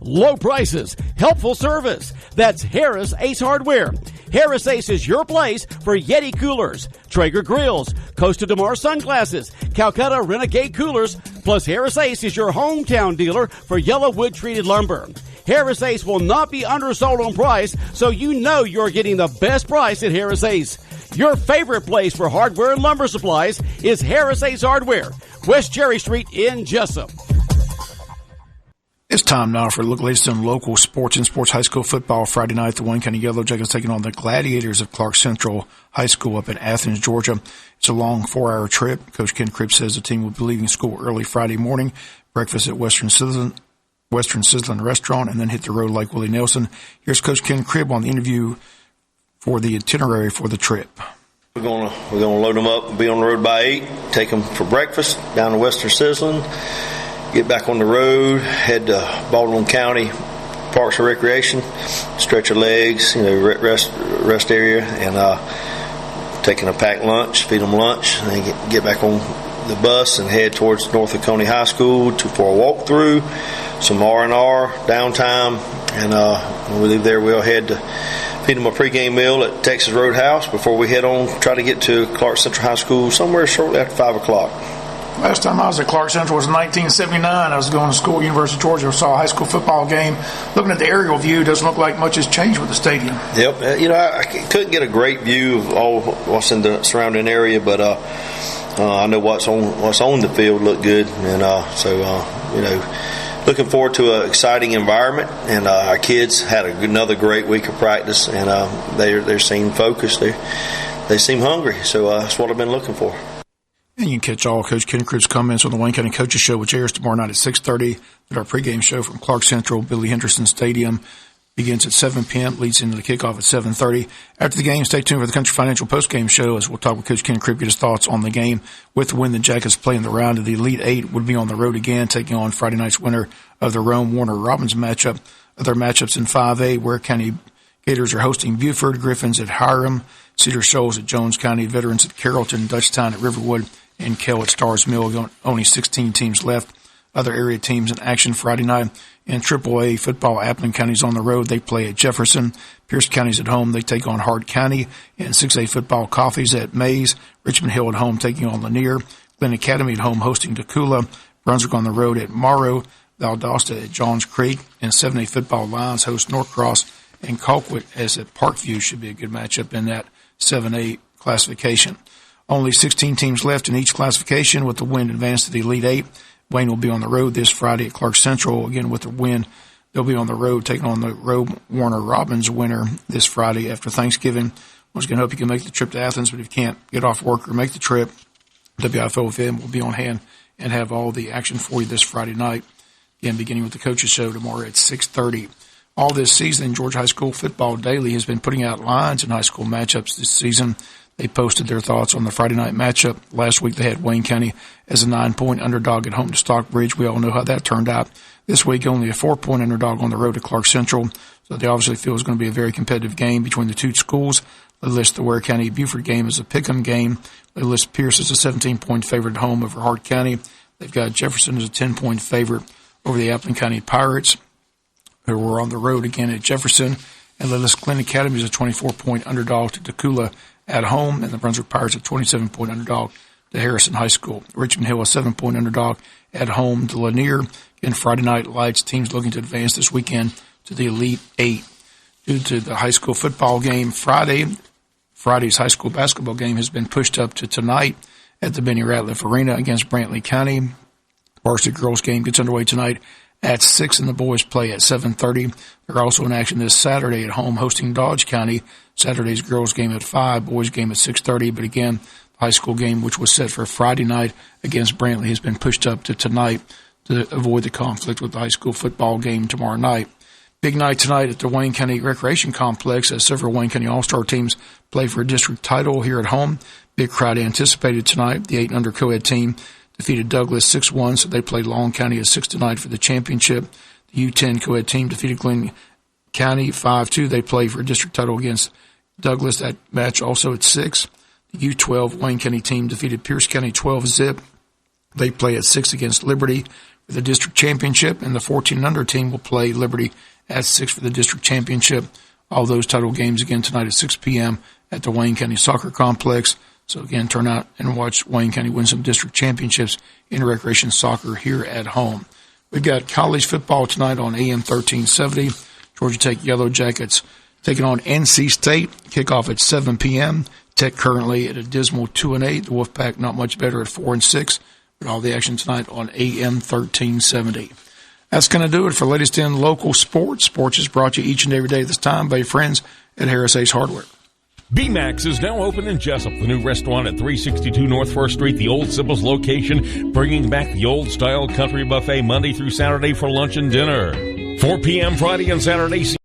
low prices, helpful service. That's Harris Ace Hardware. Harris Ace is your place for Yeti coolers, Traeger grills, Costa de Mar sunglasses, Calcutta Renegade coolers, plus Harris Ace is your hometown dealer for yellow wood treated lumber. Harris Ace will not be undersold on price, so you know you're getting the best price at Harris Ace. Your favorite place for hardware and lumber supplies is Harris Ace Hardware, West Cherry Street in Jesup. It's time now for a look at the latest in local sports and sports high school football. Friday night, the Wayne County Yellow Jackets taking on the Gladiators of Clark Central High School up in Athens, Georgia. It's a long 4-hour trip. Coach Ken Cribb says the team will be leaving school early Friday morning, breakfast at Western Sizzlin Restaurant, and then hit the road like Willie Nelson. Here's Coach Ken Cribb on the interview for the itinerary for the trip. We're gonna load them up and be on the road by 8, take them for breakfast down to Western Sizzlin, get back on the road, head to Baldwin County Parks and Recreation, stretch your legs, rest area, and taking a packed lunch, feed them lunch, and then get back on the bus and head towards North Oconee High School for a walkthrough, some R&R, downtime, and when we leave there, we'll head to feed them a pregame meal at Texas Roadhouse before we head on, try to get to Clark Central High School somewhere shortly after 5 o'clock. Last time I was at Clark Central was in 1979. I was going to school at University of Georgia. I saw a high school football game. Looking at the aerial view, it doesn't look like much has changed with the stadium. Yep. I couldn't get a great view of all what's in the surrounding area, but I know what's on the field looked good, and looking forward to an exciting environment. And our kids had another great week of practice, and they seem focused. They seem hungry, so that's what I've been looking for. And you can catch all Coach Ken Cribb's comments on the Wayne County Coaches Show, which airs tomorrow night at 6:30. At our pregame show from Clark Central, Billy Henderson Stadium, begins at 7 p.m., leads into the kickoff at 7:30. After the game, stay tuned for the Country Financial postgame show as we'll talk with Coach Ken Cribb, get his thoughts on the game. With the win, the Jackets play in the round of the Elite Eight would be on the road again, taking on Friday night's winner of the Rome Warner-Robins matchup. Other matchups in 5A, Ware County Gators are hosting Buford, Griffins at Hiram, Cedar Shoals at Jones County, Veterans at Carrollton, Dutchtown at Riverwood, and Kell at Stars Mill. Only 16 teams left. Other area teams in action Friday night. In AAA football, Appling County's on the road. They play at Jefferson. Pierce County's at home. They take on Hart County. And 6A football, Coffee's at Mays. Richmond Hill at home taking on Lanier. Glen Academy at home hosting Tacula. Brunswick on the road at Morrow. Valdosta at Johns Creek. And 7A football, Lions host Norcross. And Colquitt as at Parkview should be a good matchup in that 7A classification. Only 16 teams left in each classification with the win advanced to the Elite Eight. Wayne will be on the road this Friday at Clark Central. Again, with the win, they'll be on the road taking on the Rome Warner-Robins winner this Friday after Thanksgiving. Once again, hope you can make the trip to Athens, but if you can't get off work or make the trip, WIFO will be on hand and have all the action for you this Friday night. Again, beginning with the Coaches Show tomorrow at 6:30. All this season, Georgia High School Football Daily has been putting out lines in high school matchups this season. They posted their thoughts on the Friday night matchup. Last week they had Wayne County as a 9-point underdog at home to Stockbridge. We all know how that turned out. This week only a 4-point underdog on the road to Clark Central. So they obviously feel it's going to be a very competitive game between the two schools. They list the Ware County Buford game as a pick'em game. They list Pierce as a 17-point favorite at home over Hart County. They've got Jefferson as a 10-point favorite over the Appling County Pirates, who were on the road again at Jefferson. And they list Glen Academy as a 24-point underdog to Tacula at home, and the Brunswick Pirates a 27-point underdog to Harrison High School. Richmond Hill a 7-point underdog at home to Lanier. And Friday night lights teams looking to advance this weekend to the Elite Eight. Due to the high school football game Friday's high school basketball game has been pushed up to tonight at the Benny Ratliff Arena against Brantley County. Varsity girls game gets underway tonight at 6, and the boys play at 7:30. They're also in action this Saturday at home hosting Dodge County. Saturday's girls game at 5, boys game at 6:30. But again, the high school game, which was set for Friday night against Brantley, has been pushed up to tonight to avoid the conflict with the high school football game tomorrow night. Big night tonight at the Wayne County Recreation Complex as several Wayne County All-Star teams play for a district title here at home. Big crowd anticipated tonight. The 8-under co-ed team defeated Douglas 6-1, so they played Long County at 6 tonight for the championship. The U10 co-ed team defeated Glen County 5-2. They play for a district title against Douglas. That match also at 6. The U12 Wayne County team defeated Pierce County 12-zip. They play at 6 against Liberty for the district championship, and the 14-under team will play Liberty at 6 for the district championship. All those title games again tonight at 6 p.m. at the Wayne County Soccer Complex. So again, turn out and watch Wayne County win some district championships in recreation soccer here at home. We've got college football tonight on AM 1370. Georgia Tech Yellow Jackets taking on NC State. Kickoff at 7 p.m. Tech currently at a dismal 2-8. The Wolfpack not much better at 4-6. But all the action tonight on AM 1370. That's going to do it for latest in local sports. Sports is brought to you each and every day this time by your friends at Harris Ace Hardware. B-Max is now open in Jesup, the new restaurant at 362 North 1st Street, the old Sybil's location, bringing back the old-style country buffet Monday through Saturday for lunch and dinner. 4 p.m. Friday and Saturday.